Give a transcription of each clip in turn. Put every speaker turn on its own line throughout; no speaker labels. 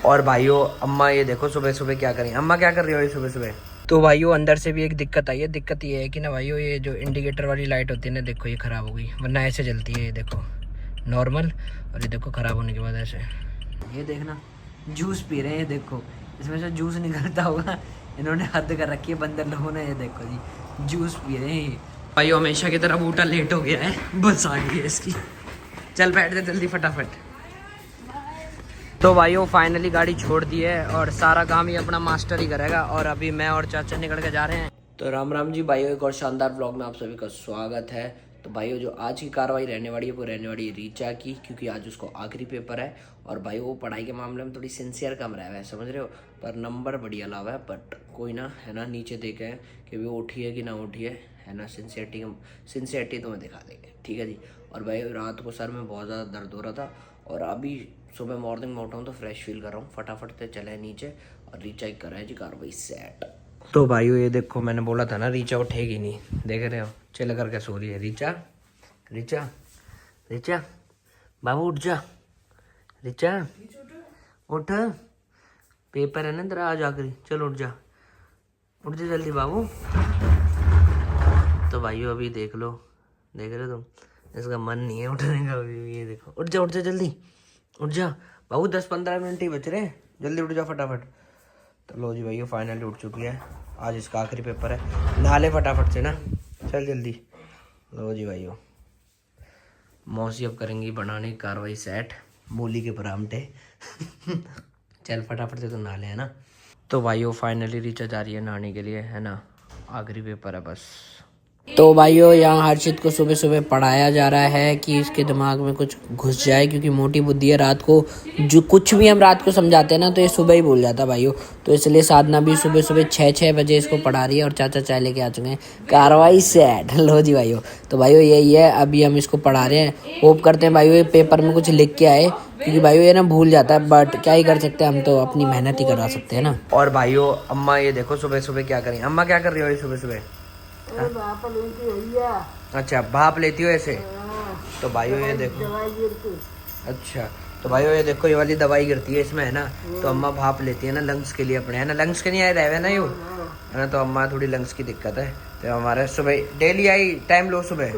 और भाइयों अम्मा ये देखो सुबह सुबह क्या करें। अम्मा क्या कर रही हो ये सुबह सुबह? तो भाइयों अंदर से भी एक दिक्कत आई है। दिक्कत ये है कि ना भाइयों ये जो इंडिकेटर वाली लाइट होती है ना, देखो ये ख़राब हो गई, वरना ऐसे जलती है। ये देखो नॉर्मल, और ये देखो ख़राब होने के बाद ऐसे। ये देखना जूस पी रहे हैं, ये देखो इसमें से जूस निकलता होगा। इन्होंने हद कर रखी है बंदर लोगों ने। ये देखो जी जूस पी रहे हैं भाइयों। हमेशा की तरह बूटा लेट हो गया है, बस आ गई है इसकी। चल बैठ दे जल्दी फटाफट। तो भाइयों फाइनली गाड़ी छोड़ दी है और सारा काम ही अपना मास्टर ही करेगा। और अभी मैं और चाचा निकल के जा रहे हैं। तो राम राम जी भाइयों, एक और शानदार व्लॉग में आप सभी का स्वागत है। तो भाइयों जो आज की कार्रवाई रहने वाली है वो रहने वाली है रीचा की, क्योंकि आज उसको आखिरी पेपर है। और भाइयों वो पढ़ाई के मामले में थोड़ी सिंसियर कम रहा है, समझ रहे हो, पर नंबर बढ़िया लावा है। बट कोई ना, है ना, नीचे देखे हैं कि वो उठी है कि ना उठी है ना। सिंसियरिटी तो मैं दिखा देंगे, ठीक है जी। और भाई रात को सर में बहुत ज़्यादा दर्द हो रहा था, और अभी सुबह मॉर्निंग में उठा हूँ तो फ्रेश फील कर रहा हूँ। फटाफट से चले नीचे और रीचा कर रहा है जी कार्रवाई सेट। तो भाइयों ये देखो मैंने बोला था ना रीचा उठेगी नहीं, देख रहे हो चिल करके सो रही है। रीचा रीचा रीचा बाबू उठ जा, रीचा उठ, पेपर है ना तेरा आज आखिरी, चलो उठ जा, उठ जा जल्दी बाबू। तो भाइयों अभी देख लो, देख रहे हो तुम, इसका मन नहीं है उठने का अभी। ये देखो उठ जा जल्दी उठ जा बाबू, 10-15 मिनट ही बच रहे हैं, जल्दी उठ जा फटाफट। तो लो जी भैया फाइनली उठ चुकी है, आज इसका आखिरी पेपर है। नहा ले फटाफट से ना, चल जल्दी। लो जी भाइयों मौसी अब करेंगी बनाने की कार्रवाई सेट, मूली के परांठे। चल फटाफट से तो नहा ले, है ना। तो भाइयों फाइनली रीचा जा रही है नहाने के लिए, है ना, आखिरी पेपर है बस। तो भाइयों यहाँ हर्षित को सुबह सुबह पढ़ाया जा रहा है कि इसके दिमाग में कुछ घुस जाए, क्योंकि मोटी बुद्धि है। रात को जो कुछ भी हम रात को समझाते हैं ना तो ये सुबह ही भूल जाता है भाइयों। तो इसलिए साधना भी सुबह सुबह 6 बजे इसको पढ़ा रही है, और चाचा चाय लेके आ चुके हैं। कार्रवाई सेट। लो जी भाइयों, तो भाइयों यही है, अभी हम इसको पढ़ा रहे हैं। होप करते हैं भाइयों ये पेपर में कुछ लिख के आए, क्योंकि भाइयों ये ना भूल जाता है, बट क्या ही कर सकते हैं, हम तो अपनी मेहनत ही करा सकते हैं ना। और भाइयों अम्मा ये देखो सुबह सुबह क्या करें। अम्मा क्या कर रही हो ये सुबह सुबह? अच्छा भाप लेती हो ऐसे? तो भाइयों ये देखो, अच्छा तो भाइयों ये देखो ये वाली दवाई गिरती है इसमें, है ना, तो अम्मा भाप लेती है ना लंग्स के लिए अपने, है ना। लंग्स के नहीं आए रहे ना यू, है ना, तो अम्मा थोड़ी लंग्स की दिक्कत है। तो हमारे सुबह डेली आई टाइम लो सुबह,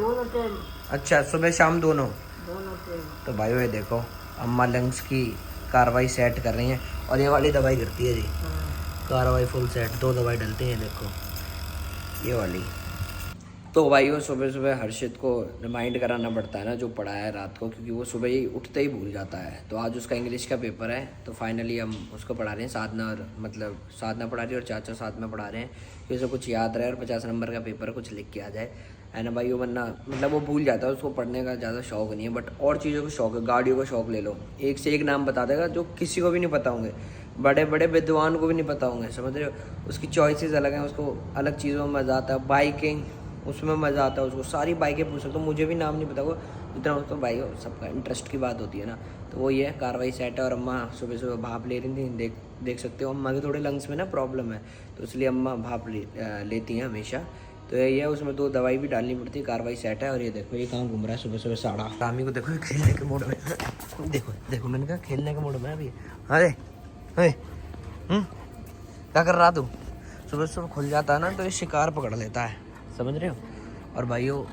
अच्छा सुबह शाम दोनों। तो भाइयों ये देखो अम्मा लंग्स की कार्रवाई सेट कर रही हैं, और ये वाली दवाई गिरती है जी, कार्रवाई फुल सेट। 2 दवाई डलती हैं, देखो ये वाली। तो भाइयों सुबह सुबह हर्षित को रिमाइंड कराना पड़ता है ना जो पढ़ा है रात को, क्योंकि वो सुबह ही उठते ही भूल जाता है। तो आज उसका इंग्लिश का पेपर है, तो फाइनली हम उसको पढ़ा रहे हैं। साधना और मतलब साधना पढ़ा रही है और चाचा साथ में पढ़ा रहे हैं कि उसे कुछ याद रहे और 50 नंबर का पेपर कुछ लिख के आ जाए, है ना भाइयों। वरना मतलब वो भूल जाता है, उसको पढ़ने का ज़्यादा शौक नहीं है, बट और चीज़ों का शौक है। गाड़ियों का शौक ले लो, एक से एक नाम बता देगा जो किसी को भी नहीं पता होंगे, बड़े बड़े विद्वान को भी नहीं पता होंगे, समझ रहे हो। उसकी चॉइसेस अलग हैं, उसको अलग चीज़ों में मज़ा आता है। बाइकिंग उसमें मज़ा आता है उसको, सारी बाइकें पूछ सकते हो। मुझे भी नाम नहीं पता वो जितना उसको, भाई सबका इंटरेस्ट की बात होती है ना। तो वो ये कार्रवाई सेट है। और अम्मा सुबह सुबह भाप ले रही थी, देख सकते हो। अम्मा के थोड़े लंग्स में ना प्रॉब्लम है, तो इसलिए अम्मा भाप लेती हैं हमेशा। तो यही है, उसमें 2 दवाई भी डालनी पड़ती है। कार्रवाई सेट है। और ये देखो ये कहाँ घूम रहा है सुबह सुबह साड़ा। रामी को देखो खेलने के मूड में, देखो देखो मैंने कहा खेलने के मूड में अभी। अरे क्या कर रहा तू? सुबह सुबह खुल जाता है ना तो ये शिकार पकड़ लेता है, समझ रहे हो। और भाइयों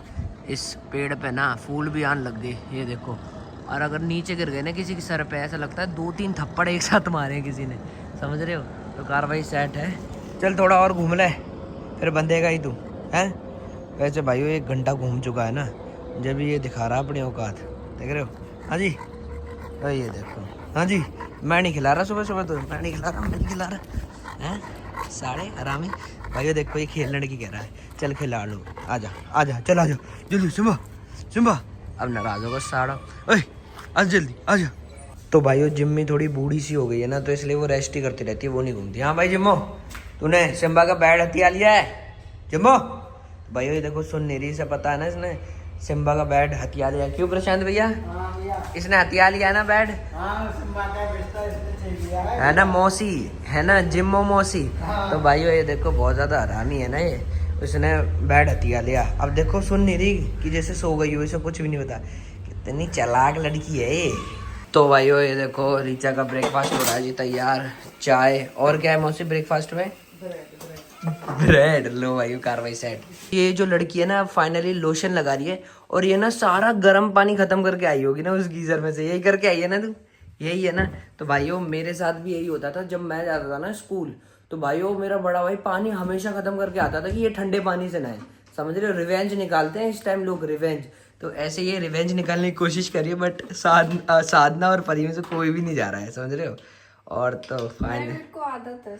इस पेड़ पे ना फूल भी आने लग गए, ये देखो। और अगर नीचे गिर गए ना किसी के सर पे, ऐसा लगता है 2-3 थप्पड़ एक साथ मारे हैं किसी ने, समझ रहे हो। तो कार्रवाई सेट है। चल थोड़ा और घूम ले, फिर बंधेगा ही तू, हैं। वैसे भाइयों 1 घंटा घूम चुका है ना, जब ये दिखा रहा अपनी औकात, देख रहे हो। हाँ जी भाई ये देखो, हाँ जी मैं नहीं खिला रहा सुबह सुबह, तो मैं नहीं खिला रहा हैं साढ़े आरामी। भाइयों देखो ये खेलने की कह रहा है, चल खिला लो, आजा आजा चल आजा जल्दी। सिम्बा अब नाराज होगा साड़ा, ओए आज जल्दी आजा। तो भाइयों जिम्मी थोड़ी बूढ़ी सी हो गई है ना, तो इसलिए वो रेस्ट ही करती रहती है, वो नहीं घूमती। हाँ भाई जिम्मो तूने सिम्बा का बैट हथिया लिया है? जिम्मो भाइयों ये देखो सुन नहीं रही, से पता है ना इसने सिम्बा का बैट हथिया लिया। क्यों प्रशांत भैया? इसने हथिया लिया है ना बैट, है ना मौसी, है ना जिम्मो मौसी। तो भाइयों ये देखो बहुत ज़्यादा हरामी है ना ये, उसने बैट हथिया लिया। अब देखो सुन नहीं रही कि जैसे सो गई हो, इसे कुछ भी नहीं पता। कितनी चालाक लड़की है ये, तो भाइयों ये देखो रीचा का ब्रेकफास्ट हो रहा है जी तैयार। चाय और क्या है मौसी ब्रेकफास्ट में? ब्रेड। लो भाई कार्रवाई सेट। ये जो लड़की है ना फाइनली लोशन लगा रही है और ये ना सारा गर्म पानी खत्म करके आई होगी ना उस गीजर में से। यही करके आई है ना तू? यही है ना। तो भाइयों मेरे साथ भी यही होता था जब मैं जाता था ना स्कूल। तो भाइयों मेरा बड़ा भाई पानी हमेशा खत्म करके आता था कि ये ठंडे पानी से नहाए। समझ रहे हो? रिवेंज निकालते हैं इस टाइम लोग, रिवेंज। तो ऐसे ये रिवेंज निकालने की कोशिश करिए बट साधना और परी में से कोई भी नहीं जा रहा है, समझ रहे हो? और तो फाइनल को आदत है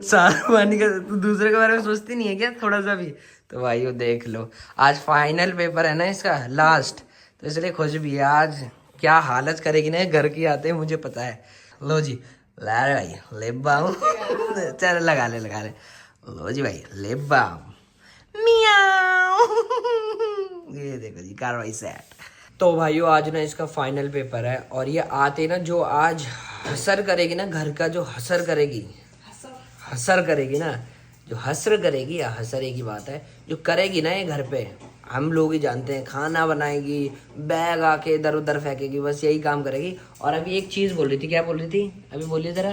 सारा पानी का। तू दूसरे के बारे में सोचती नहीं है क्या थोड़ा सा भी? तो भाई देख लो आज फाइनल पेपर है ना इसका लास्ट, तो इसलिए खुश भी है। आज क्या हालत करेगी ना घर की आते हैं मुझे पता है। लो जी ला रे भाई लिप बाम। चल लगा ले। लो जी भाई लिप बाम। मियाओ। ये देखो जी कार्रवाई सेट। तो भाइयों आज ना इसका फाइनल पेपर है और ये आते ना जो आज हसर करेगी ना घर का, जो हसर करेगी ना, जो हसर करेगी या हसरे की बात है, जो करेगी ना ये घर पे हम लोग ही जानते हैं। खाना बनाएगी, बैग आके इधर उधर फेंकेगी, बस यही काम करेगी। और अभी एक चीज बोल रही थी, क्या बोल रही थी अभी? बोलिए जरा।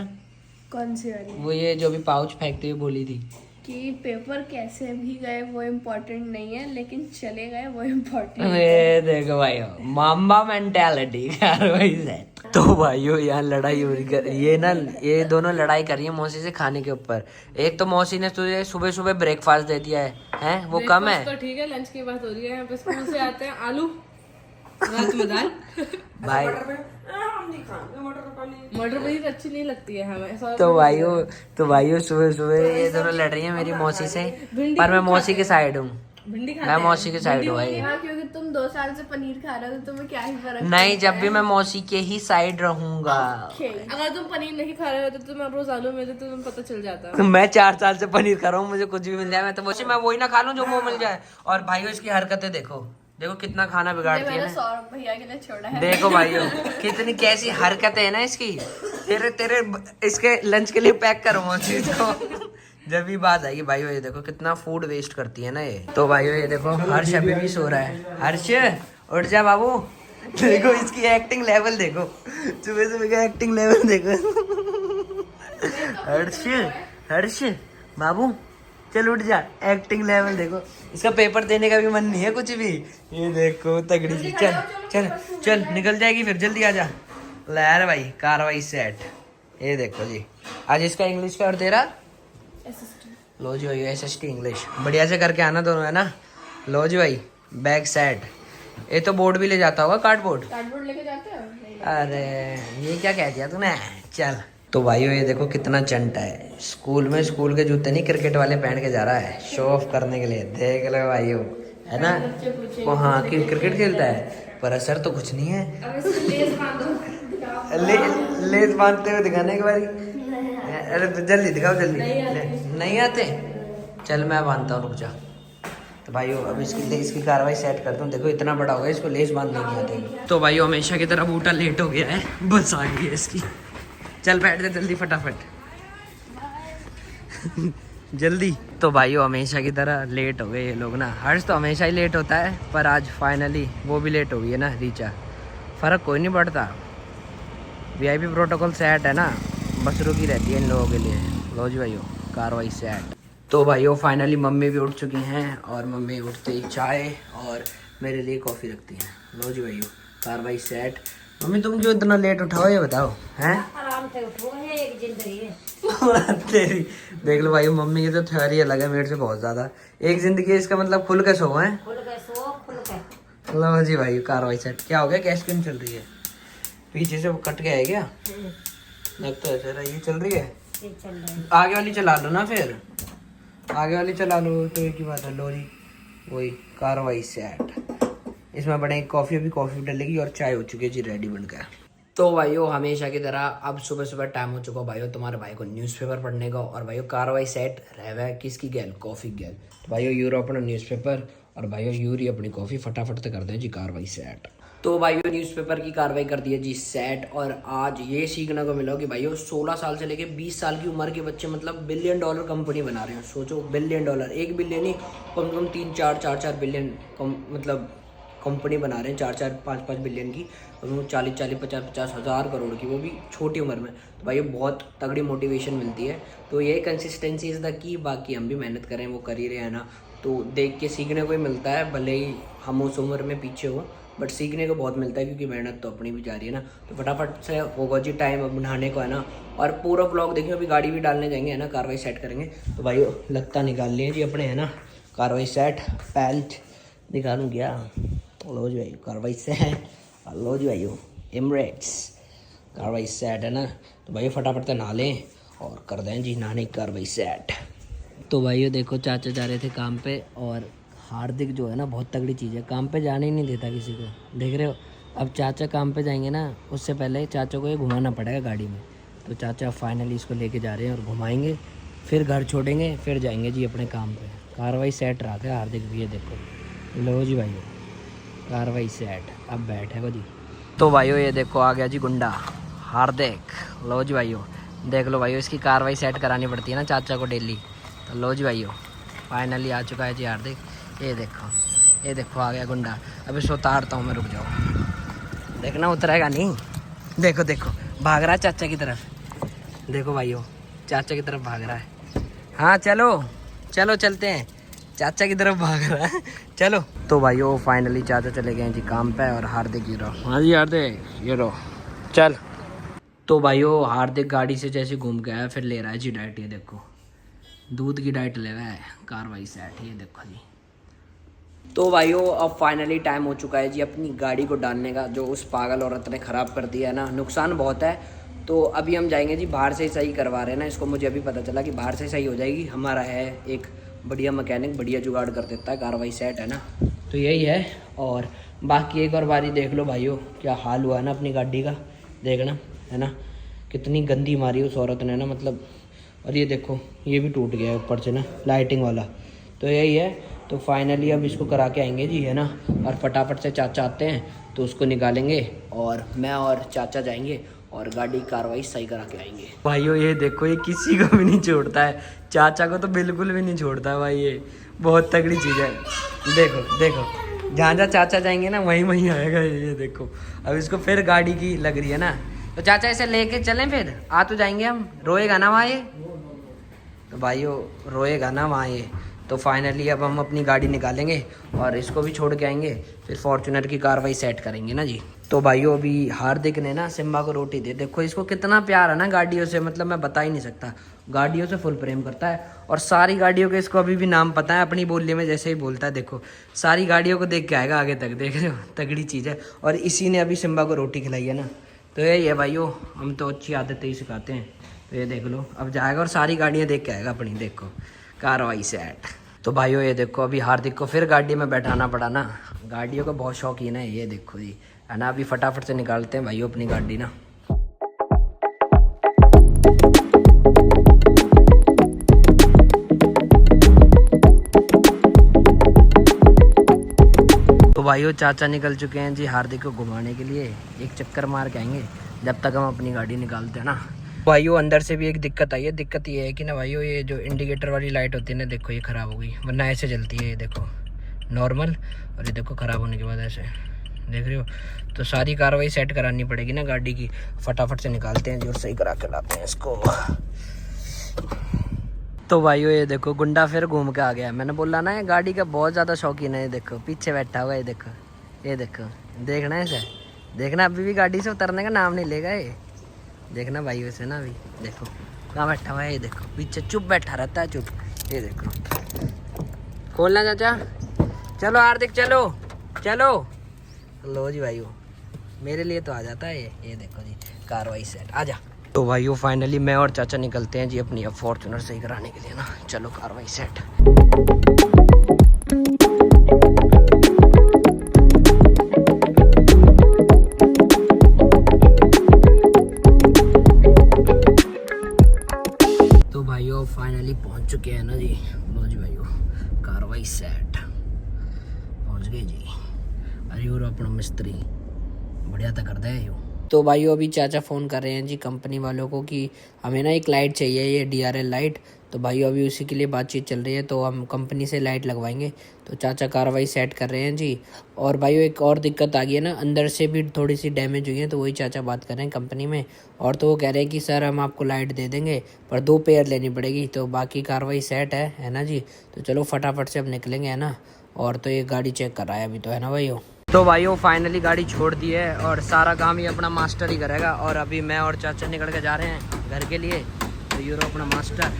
कौन सी वाली?
वो ये जो अभी पाउच फेंकते हुए बोली थी
कि पेपर कैसे भी गए वो इम्पोर्टेंट नहीं है, लेकिन चले गए वो इम्पोर्टेंट है।
अरे देखो भाई मामा मेंटालिटी कार्रवाई सेट। तो भाइयों यहाँ लड़ाई हो रही, ये ना ये दोनों लड़ाई कर रही है मौसी से खाने के ऊपर। एक तो मौसी ने तुझे सुबह सुबह ब्रेकफास्ट दे दिया है वो कम है
तो ठीक है, लंच की बात हो रही है। यहाँ पे स्कूल से आते हैं आलू रात में दाल
भाई।
मटर पनीर अच्छी नहीं लगती है हमें।
तो भाइयों सुबह सुबह ये दोनों लड़ रही है मेरी मौसी से, पर मैं मौसी के साइड हूँ।
भिंडी
मैं मौसी के साइड हूँ भाई।
हाँ, क्योंकि तुम 2 साल से पनीर खा रहे हो तो तुम्हें क्या ही फर्क
नहीं, जब भी मैं मौसी के ही साइड रहूंगा।
अगर तुम पनीर नहीं खा रहे हो तो तुम अब रोज आलू में तो तुम्हें पता चल जाता।
तो मैं 4 साल से पनीर खा रहा हूँ, मुझे कुछ भी मिल जाए मैं तो मौसी मैं वही ना खा लूँ जो मुंह मिल जाए। और भाइयों इसकी हरकतें देखो कितना खाना बिगाड़ती है ना।
सौरभ भैया के लिए छोड़ा है।
देखो भाइयों कितनी कैसी हरकतें है ना इसकी। तेरे इसके लंच के लिए पैक करो मौसी इसको जब भी बात आएगी। भाइयों ये देखो कितना फूड वेस्ट करती है ना ये। तो भाइयों ये देखो हर्ष अभी भी सो रहा है। हर्ष उठ जा बाबू। देखो इसकी एक्टिंग लेवल देखो, सुबह सुबह का एक्टिंग लेवल देखो। हर्ष बाबू चल उठ जा, एक्टिंग लेवल देखो। इसका पेपर देने का भी मन नहीं है कुछ भी। ये देखो तगड़ी सी। चल निकल जाएगी फिर, जल्दी आ जा। ले भाई कार्रवाई सेट। ये देखो जी आज इसका इंग्लिश का और तेरा लो जी भाई SST इंग्लिश बढ़िया से करके आना दोनों, है ना। लो जी भाई बैग सेट। ये तो बोर्ड भी ले जाता होगा, कार्डबोर्ड
लेके जाते हो?
अरे ये क्या कह दिया तूने। चल तो भाइयों ये देखो कितना चंटा है। स्कूल के जूते नहीं क्रिकेट वाले पहन के जा रहा है शो ऑफ करने के लिए। देख लो भाइयों, है ना। वो हाँ कि क्रिकेट खेलता है पर असर तो कुछ नहीं है। लेस बांधते हुए दिखाने के बाद। अरे तो जल्दी दिखाओ जल्दी। नहीं आते? चल मैं बांधता हूँ, रुक जा। तो भाइयों अब इसकी कार्रवाई सेट करता हूँ। देखो इतना बड़ा हो गया, इसको लेस बांधने नहीं आती। तो भाइयों हमेशा की तरह बूटा लेट हो गया है, बस आ गई है इसकी। चल बैठ दे जल्दी फटाफट जल्दी। तो भाइयों हमेशा की तरह लेट हो गए ये लोग ना। हर्ष तो हमेशा ही लेट होता है पर आज फाइनली वो भी लेट हो गई है ना रीचा। फ़र्क कोई नहीं पड़ता, VIP प्रोटोकॉल सेट है ना, बस रुकी रहती है इन लोगों के लिए। लो जी भाइयों कार्रवाई सेट। तो भाइयों फाइनली मम्मी भी उठ चुकी हैं और मम्मी उठते ही चाय और मेरे लिए कॉफ़ी रखती हैं। लो जी भाइयों कार्रवाई सेट। मम्मी तुम क्यों इतना लेट उठाओ ये बताओ हैं?
आराम से उठो, है एक जिंदगी है।
तेरी देख लो भाई मम्मी की तो थ्योरी अलग है मेरे से बहुत ज्यादा। एक जिंदगी है इसका मतलब खुल के सो है।
खुल के सो, खुल के।
लो जी भाई कार्रवाई सेट। क्या हो गया, गैस क्यों चल रही है? पीछे से वो कट गया है क्या? लगता है सर ये चल रही है।
ये चल रहा है।
आगे वाली चला लो ना, फिर आगे वाली चला लो तो एक ही बात है। लो जी वही कार्रवाई सेट। इसमें बने कॉफ़ी, अभी कॉफ़ी डलेगी और चाय हो चुकी है जी रेडी बनकर। तो भाइयों हमेशा की तरह अब सुबह सुबह टाइम हो चुका भाइयों तुम्हारे भाई को न्यूज़पेपर पढ़ने का। और भाइयों कार्रवाई सेट रह है किसकी गैल, कॉफ़ी गैल। तो भाइयों यूरो अपना न्यूज़पेपर और भाइयों यूरी अपनी कॉफ़ी फटाफट से कर दें जी कार्रवाई सेट। तो भाइयों न्यूज़पेपर की कार्रवाई कर दी है जी सेट। और आज ये सीखने को मिला कि भाइयों 16 साल से लेके 20 साल की उम्र के बच्चे मतलब $1 बिलियन कंपनी बना रहे हैं। सोचो $1 बिलियन, $1 बिलियन ही कम से कम 3-4 बिलियन मतलब कंपनी बना रहे हैं 4-4 5-5 बिलियन की, और वो 40-40 50-50 हज़ार करोड़ की, वो भी छोटी उम्र में। तो भाई बहुत तगड़ी मोटिवेशन मिलती है। तो ये कंसिस्टेंसी इज़ द की। बाकी हम भी मेहनत करें, वो कर ही रहे हैं ना, तो देख के सीखने को ही मिलता है। भले ही हम उस उम्र में पीछे हो, बट सीखने को बहुत मिलता है, क्योंकि मेहनत तो अपनी भी जा रही है ना। तो फटाफट से होगा जी टाइम अब नहाने को है ना। और पूरा ब्लॉग देखिए, अभी गाड़ी भी डालने जाएंगे है ना, कार्रवाई सेट करेंगे। तो भाई लगता निकाल लिए जी अपने है ना, कार्रवाई सेट पैंट निकालूँ क्या? लो जी भाई कार्रवाई सेट, लो जी भाई एमरेट्स कार्रवाई सेट है ना। तो भाई फटाफट से नहा लें और कर दें जी नहाने की कार्रवाई सेट। तो भाई देखो चाचा जा रहे थे काम पे, और हार्दिक जो है ना बहुत तगड़ी चीज़ है, काम पे जाने ही नहीं देता किसी को, देख रहे हो। अब चाचा काम पे जाएंगे ना, उससे पहले चाचा को ये घुमाना पड़ेगा गाड़ी में। तो चाचा फाइनली इसको लेके जा रहे हैं और घुमाएंगे, फिर घर छोड़ेंगे, फिर जाएंगे जी अपने काम पे। कार्रवाई सेट रहा था हार्दिक भी, ये देखो। लो जी भाई कार्रवाई सेट, अब बैठे जी। तो भाइयों ये देखो आ गया जी गुंडा हार्दिक। लो जी भाइयों देख लो भाइयों, इसकी कार्रवाई सेट करानी पड़ती है ना चाचा को डेली। तो लो जी भाइयों फाइनली आ चुका है जी हार्दिक। ये देखो आ गया गुंडा। अब इसको उतारता हूँ मैं, रुक जाओ। देखना उतरेगा नहीं, देखो देखो भाग रहा है चाचा की तरफ। देखो भाइयों चाचा की तरफ भाग रहा है। हाँ चलो चलो चलते हैं, चाचा की तरफ भाग रहा है, चलो। तो भाइयों फाइनली चाचा चले गए हैं जी काम पे, और हार्दिक ये रहो। हाँ जी हार्दिक ये रहो, चल। तो भाइयों हार्दिक गाड़ी से जैसे घूम गया है, फिर ले रहा है जी डाइट। ये देखो दूध की डाइट ले रहा है, कार्रवाई सेट। ये देखो जी। तो भाइयों अब फाइनली टाइम हो चुका है जी अपनी गाड़ी को डालने का, जो उस पागल औरत ने ख़राब कर दिया है ना, नुकसान बहुत है। तो अभी हम जाएंगे जी, बाहर से ही सही करवा रहे हैं ना इसको। मुझे अभी पता चला कि बाहर से सही हो जाएगी। हमारा है एक बढ़िया मैकेनिक, बढ़िया जुगाड़ कर देता है, कार्रवाई सेट है ना। तो यही है। और बाकी एक और बारी देख लो भाइयों क्या हाल हुआ है ना अपनी गाड़ी का, देखना है ना कितनी गंदी मारी उस औरत ने ना, मतलब। और ये देखो ये भी टूट गया ऊपर से ना, लाइटिंग वाला। तो यही है। तो फाइनली अब इसको करा के आएंगे जी है ना, और फटाफट से चाचा आते हैं तो उसको निकालेंगे, और मैं और चाचा जाएंगे और गाड़ी की कार्रवाई सही करा के आएंगे। भाइयों ये देखो ये किसी को भी नहीं छोड़ता है, चाचा को तो बिल्कुल भी नहीं छोड़ता है भाई, ये बहुत तगड़ी चीज़ है। देखो देखो जहाँ जहाँ चाचा जाएंगे ना वहीं वहीं आएगा ये देखो। अब इसको फिर गाड़ी की लग रही है ना, तो चाचा इसे लेके चलें, फिर आ तो जाएंगे हम। रोएगा ना वहाँ ये, तो भाइयों रोएगा ना वहाँ ये। तो फाइनली अब हम अपनी गाड़ी निकालेंगे और इसको भी छोड़ के आएंगे, फिर फॉर्च्यूनर की कार्रवाई सेट करेंगे ना जी। तो भाइयों अभी हार्दिक ने ना सिम्बा को रोटी दे, देखो इसको कितना प्यार है ना गाड़ियों से, मतलब मैं बता ही नहीं सकता। गाड़ियों से फुल प्रेम करता है, और सारी गाड़ियों के इसको अभी भी नाम पता है, अपनी बोली में जैसे ही बोलता है। देखो सारी गाड़ियों को देख के आएगा आगे तक, देख रहे हो तगड़ी चीज़ है। और इसी ने अभी सिम्बा को रोटी खिलाई है ना। तो यही है भाइयों, हम तो अच्छी आदतें ही सिखाते हैं। तो ये देख लो अब जाएगा और सारी गाड़ियाँ देख के आएगा अपनी, देखो कार्रवाई सेट। तो भाइयों ये देखो अभी हार्दिक को फिर गाड़ी में बैठाना पड़ा ना, गाड़ियों का बहुत शौकीन है ये देखो जी है ना। अभी फटाफट से निकालते हैं भाइयों अपनी गाड़ी ना। तो भाइयों चाचा निकल चुके हैं जी हार्दिक को घुमाने के लिए, एक चक्कर मार के आएंगे जब तक हम अपनी गाड़ी निकालते हैं ना। भाइयों अंदर से भी एक दिक्कत आई है, दिक्कत ये है कि ना भाइयों ये जो इंडिकेटर वाली लाइट होती है ना, देखो ये ख़राब हो गई, वरना ऐसे जलती है ये देखो नॉर्मल, और ये देखो ख़राब होने के बाद ऐसे देख रहे हो। तो सारी कार्रवाई सेट करानी पड़ेगी ना गाड़ी की, फटाफट से निकालते हैं जी और सही करा के लाते हैं इसको। तो भाइयों ये देखो गुंडा फिर घूम के आ गया। मैंने बोला ना ये गाड़ी का बहुत ज़्यादा शौकीन है, ये देखो पीछे बैठा हुआ है, ये देखो देखना है इसे, देखना अभी भी गाड़ी से उतरने का नाम नहीं लेगा ये, देखना भाई वैसे ना। अभी देखो कहाँ बैठा हुआ है, ये देखो पीछे चुप बैठा रहता है, चुप। ये देखो खोलना चाचा, चलो हार्दिक चलो चलो। लो जी भाइयों मेरे लिए तो आ जाता है ये देखो जी कार्रवाई सेट, आ जा। तो भाइयों फाइनली मैं और चाचा निकलते हैं जी अपनी अब फॉर्च्यूनर सही कराने के लिए ना, चलो कार्रवाई सेट। तो भाइयों फाइनली पहुंच चुके हैं ना जी। लो जी भाइयों कार्रवाई सेट, पहुंच गए जी। अरे और अपना मिस्त्री बढ़िया तो कर दे यो। तो भाइयों अभी चाचा फ़ोन कर रहे हैं जी कंपनी वालों को कि हमें ना एक लाइट चाहिए, ये DRL लाइट। तो भाई अभी उसी के लिए बातचीत चल रही है, तो हम कंपनी से लाइट लगवाएंगे। तो चाचा कार्रवाई सेट कर रहे हैं जी। और भाई एक और दिक्कत आ गई है ना, अंदर से भी थोड़ी सी डैमेज हुई है, तो वही चाचा बात कर रहे हैं कंपनी में। और तो वो कह रहे हैं कि सर हम आपको लाइट दे देंगे पर 2 पेयर लेनी पड़ेगी। तो बाकी कार्रवाई सेट है ना जी। तो चलो फटाफट से अब निकलेंगे, है ना। और तो ये गाड़ी चेक कर रहा है अभी तो, है ना भाई। तो भाइयों फाइनली गाड़ी छोड़ दी है और सारा काम ही अपना मास्टर ही करेगा। और अभी मैं और चाचा निकल के जा रहे हैं घर के लिए। तो यूरो अपना मास्टर,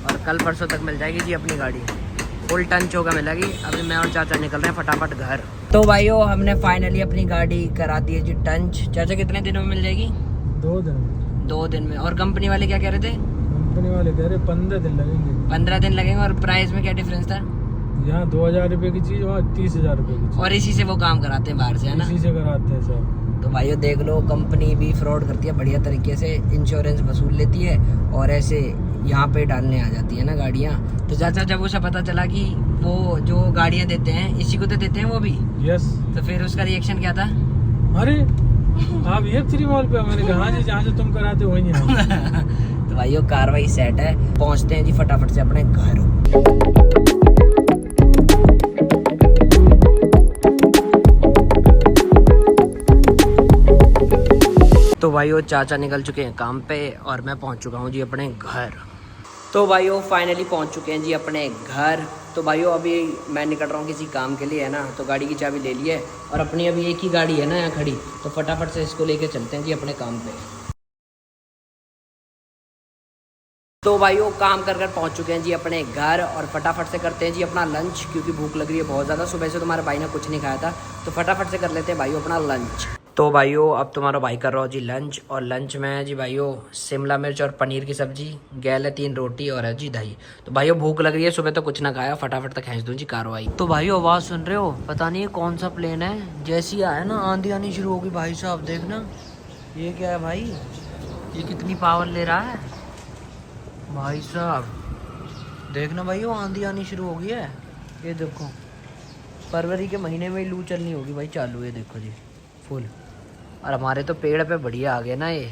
और कल परसों तक मिल जाएगी जी अपनी गाड़ी, फुल टन चौका मिलेगी। अभी मैं और चाचा निकल रहे हैं फटाफट घर। तो भाइयों हमने फाइनली अपनी गाड़ी करा दी है जी टंच। चाचा कितने दिनों में मिल जाएगी?
2 दिन में।
2 दिन में। और कंपनी वाले क्या कह रहे थे?
कंपनी वाले कह रहे 15 दिन लगेंगे।
15 दिन लगेंगे। और प्राइस में क्या डिफरेंस था?
यहाँ 2000 रुपये की चीज, वहाँ 30,000 रुपये की चीज।
और इसी से वो काम कराते हैं बाहर से, है ना।
इसी से कराते हैं सब।
तो भाइयों देख लो, कंपनी भी फ्रॉड करती है बढ़िया तरीके से, इंश्योरेंस वसूल लेती है और ऐसे यहाँ पे डालने आ जाती है ना गाड़ियाँ। तो चाचा जब उसे पता चला कि वो जो गाड़ियाँ देते हैं इसी को तो देते हैं वो भी,
यस।
तो फिर उसका रिएक्शन क्या था?
अरे आप ये 3 मॉल पे? मैंने कहा हाँ जी, जहाँ से तुम कराते हो वहीं हैं।
तो भाइयों कार्रवाई सेट है, पहुँचते हैं जी फटाफट से अपने घर। तो भाइयों चाचा निकल चुके हैं काम पे और मैं पहुंच चुका हूं जी अपने घर। तो भाइयों फाइनली पहुंच चुके हैं जी अपने घर। तो भाइयों अभी मैं निकल रहा हूं किसी काम के लिए, है ना। तो गाड़ी की चाबी ले ली है और अपनी अभी एक ही गाड़ी है ना यहाँ खड़ी, तो फटाफट से इसको लेके चलते हैं जी अपने काम पे। तो भाइयों काम कर कर पहुँच चुके हैं जी अपने घर और फटाफट से करते हैं जी अपना लंच, क्योंकि भूख लग रही है बहुत ज़्यादा। सुबह से तुम्हारे भाई ने कुछ नहीं खाया था, तो फटाफट से कर लेते हैं भाइयों अपना लंच। तो भाइयों अब तुम्हारा भाई कर रहा हो जी लंच, और लंच में है जी भाइयों शिमला मिर्च और पनीर की सब्जी, गैल है 3 रोटी और है जी दही। तो भाइयों भूख लग रही है, सुबह तो कुछ ना खाया, फटाफट तक खींच दूँ जी कार्रवाई। तो भाइयों आवाज़ सुन रहे हो? पता नहीं ये कौन सा प्लेन है, जैसी आया ना आंधी आनी शुरू होगी भाई साहब। देखना ये क्या है भाई, ये कितनी पावर ले रहा है भाई साहब। देखना भाइयों आंधी आनी शुरू हो गई है। ये देखो फरवरी के महीने में ही लू चलनी होगी भाई चालू। ये देखो जी फुल। और हमारे तो पेड़ पे बढ़िया आ गए ना ये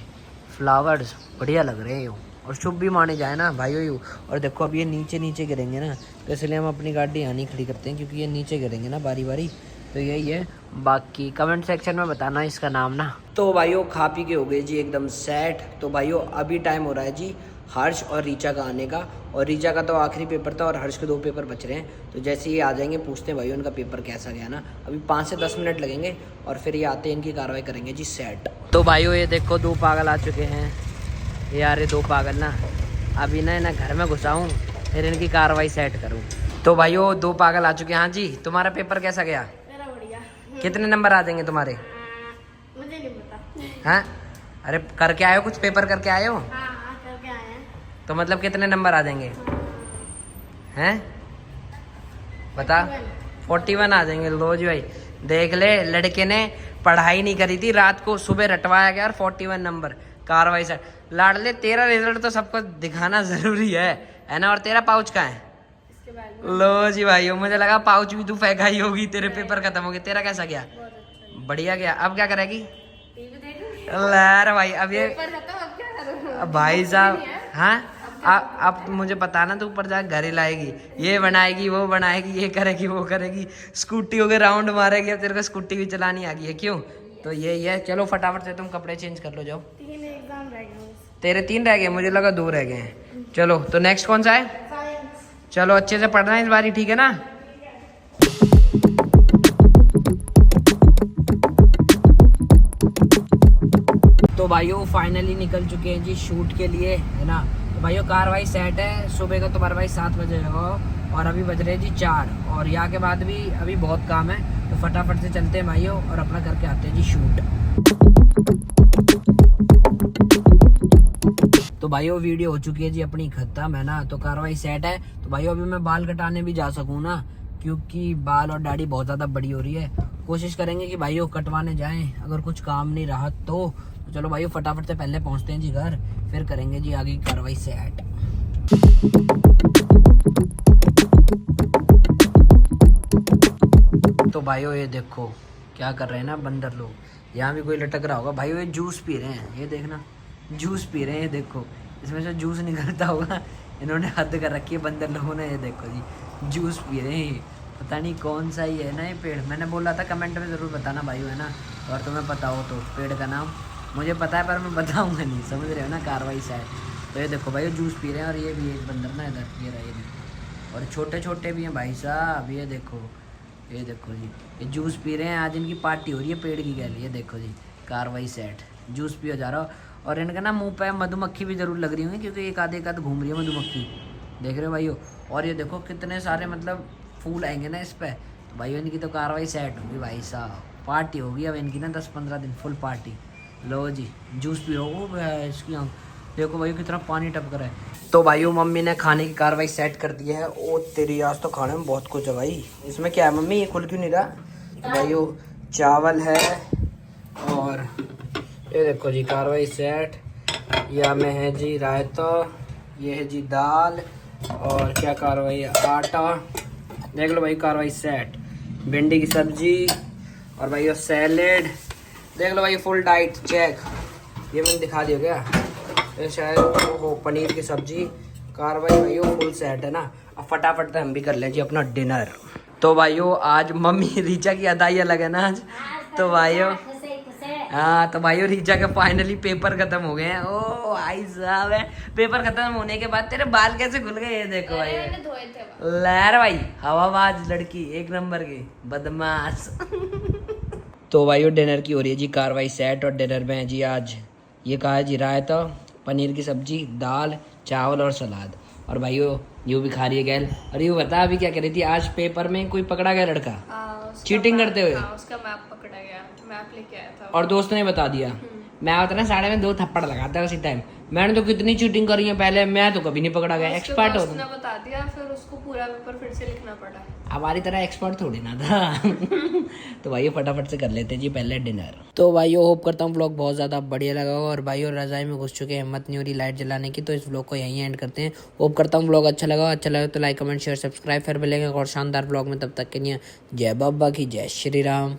फ्लावर्स, बढ़िया लग रहे हैं यूँ, और शुभ भी माने जाए ना भाइयों यूँ। और देखो अब ये नीचे नीचे गिरेंगे ना, तो इसलिए हम अपनी गाड़ी यहाँ नहीं खड़ी करते हैं, क्योंकि ये नीचे गिरेंगे ना बारी बारी। तो यही है, बाकी कमेंट सेक्शन में बताना इसका नाम ना। तो भाइयों खा पी के हो गए जी एकदम सेट। तो भाइयों अभी टाइम हो रहा है जी हर्ष और रीचा का आने का, और रीचा का तो आखिरी पेपर था और हर्ष के 2 पेपर बच रहे हैं। तो जैसे ये आ जाएंगे पूछते हैं भाई उनका पेपर कैसा गया ना। अभी 5 से 10 मिनट लगेंगे और फिर ये आते हैं, इनकी कार्रवाई करेंगे जी सेट। तो भाइयों ये देखो 2 पागल आ चुके हैं। ये यार ये 2 पागल ना, अभी ना घर में घुसाऊँ फिर इनकी कार्रवाई सेट करूँ। तो भाइयों 2 पागल आ चुके हैं। हाँ जी तुम्हारा पेपर कैसा गया?
मेरा बढ़िया।
कितने नंबर आ जाएंगे तुम्हारे?
मुझे नहीं पता।
हाँ अरे करके आए हो, कुछ पेपर करके आए हो?
हाँ करके आए हैं।
तो मतलब कितने नंबर आ जाएंगे हैं? बता। 41 आ जाएंगे। लो जी भाई देख ले, लड़के ने पढ़ाई नहीं करी थी, रात को सुबह रटवाया गया और 41 नंबर कार्रवाई से। लाडले तेरा रिजल्ट तो सबको दिखाना जरूरी है ना। और तेरा पाउच कहाँ है? लो जी भाई मुझे लगा पाउच भी तू फेंका ही होगी, तेरे पेपर खत्म हो गए। तेरा कैसा गया? बढ़िया गया। अब क्या करेगी? यार भाई अब ये अब भाई साहब हाँ अब मुझे पता ना, तू ऊपर जाकर घर ही लाएगी, ये बनाएगी वो बनाएगी, ये करेगी वो करेगी, स्कूटी हो गए राउंड मारेगी। अब तेरे को स्कूटी भी चलानी आ गई है क्यों? तो यही है। चलो फटाफट से तुम कपड़े चेंज कर लो जाओ।
3 एग्जाम रह गए।
तेरे 3 रह गए, मुझे लगा 2 रह गए हैं। चलो तो नेक्स्ट कौन सा है?
साइंस।
चलो अच्छे से पढ़ना इस बारी, ठीक है ना। तो भाइयों फाइनली निकल चुके हैं जी शूट के लिए, है ना। तो भाइयों कार्रवाई सेट है। सुबह का तुम्हारा भाई 7 बजे हो और अभी बज रहे हैं जी 4, और यहाँ के बाद भी अभी बहुत काम है। तो फटाफट से चलते हैं भाइयों और अपना करके आते हैं जी शूट। तो भाइयों वीडियो हो चुकी है जी अपनी खत्म, है ना। तो कार्रवाई सेट है। तो भाइयों अभी मैं बाल कटाने भी जा सकूँ ना, क्योंकि बाल और दाढ़ी बहुत ज़्यादा बड़ी हो रही है। कोशिश करेंगे कि भाइयों कटवाने जाएं, अगर कुछ काम नहीं रहा तो चलो भाइयों फटाफट से पहले पहुंचते हैं जी घर, फिर करेंगे जी आगे की कार्रवाई सेट। तो भाइयों ये देखो क्या कर रहे हैं ना बंदर लोग, यहाँ भी कोई लटक रहा होगा। भाइयों ये जूस पी रहे हैं, ये देखना जूस पी रहे हैं, ये देखो इसमें से जूस निकलता होगा, इन्होंने हद कर रखी है बंदर लोगों ने। ये देखो जी जूस पी रहे हैं, पता नहीं कौन सा ही है ना ये पेड़। मैंने बोला था कमेंट में ज़रूर बताना भाइयों, है ना, और तुम्हें पता हो तो पेड़ का नाम। मुझे पता है पर मैं बताऊँगा नहीं, समझ रहे हो ना, कार्रवाई शायद। तो ये देखो भाई जूस पी रहे हैं, और ये भी एक बंदर ना इधर ये रहा, ये देखो, और छोटे छोटे भी हैं भाई साहब। ये देखो जी, ये जूस पी रहे हैं। आज इनकी पार्टी हो रही है पेड़ की गैल। ये देखो जी कार्रवाई सेट, जूस पियो जा रहा हो। और इनका ना मुंह पे मधुमक्खी भी ज़रूर लग रही होंगी, क्योंकि एक आध घूम रही है मधुमक्खी, देख रहे हो भाइयों। और ये देखो कितने सारे मतलब फूल आएंगे ना इस पर, तो भाइयों इनकी तो कार्रवाई सेट होगी भाई साहब। पार्टी होगी अब इनकी ना 10-15 दिन फुल पार्टी। लो जी जूस पियो। ओ इसकी आँख देखो भाइयों कितना पानी टपक रहा है। तो भाइयों मम्मी ने खाने की कार्रवाई सेट कर दी है। ओ तेरी आज तो खाने में बहुत कुछ है भाई। इसमें क्या है मम्मी, ये खुल क्यों नहीं रहा? तो भाइयों चावल है, और ये देखो जी कार्रवाई सेट। या में है जी रायता, ये है जी दाल, और क्या कार्रवाई है, आटा। देख लो भाई कार्रवाई सेट। भिंडी की सब्जी, और भाई सैलेड। देख लो भाई फुल डाइट चेक। ये मैंने दिखा दिया क्या? ये शायद वो पनीर की सब्जी। कार्रवाई भाइयों फुल सेट है ना। अब फटाफट से हम भी कर लें जी अपना डिनर। तो भाइयों आज मम्मी रीचा की अदाई अलग है ना आज। तो भाइयों हाँ, तो भाइयों रीचा के फाइनली पेपर खत्म हो गए हैं। ओ भाई साहब है, पेपर खत्म होने के बाद तेरे बाल कैसे खुल गए? ये देखो भाई,
मैंने धोए थे।
लहर भाई हवाबाज लड़की, एक नंबर की बदमाश। तो भाइयों डिनर की हो रही है जी कार्रवाई सेट, और डिनर में है जी आज ये कहा है जी रायता, पनीर की सब्जी, दाल, चावल और सलाद। और भाइयों यूँ भी खा रही है गैल। और यूँ बता अभी क्या कह रही थी, आज पेपर में कोई पकड़ा गया लड़का चीटिंग करते हुए।
उसका मैप पकड़ा गया, मैप लेके आया था
और दोस्त ने बता दिया। मैं होता ना साढ़े में 2 थप्पड़ लगाता है उसी टाइम। मैंने तो कितनी चीटिंग करी है पहले, मैं तो कभी नहीं पकड़ा गया। एक्सपर्ट हो
उसने बता दिया, फिर उसको पूरा पेपर फिर से लिखना पड़ा।
हमारी तरह एक्सपर्ट थोड़ी ना था। तो भाइयों फटाफट से कर लेते जी पहले डिनर। तो भाइयों होप करता हूँ व्लॉग बहुत ज़्यादा बढ़िया लगा हो। और भाइयों रज़ाई में घुस चुके हैं, हिम्मत नहीं हो रही लाइट जलाने की, तो इस व्लॉग को यहीं एंड करते हैं। होप करता हूँ व्लॉग अच्छा लगा तो लाइक कमेंट शेयर सब्सक्राइब फिर मिलेंगे और शानदार व्लॉग में। तब तक के लिए जय बाबा की जय श्री राम।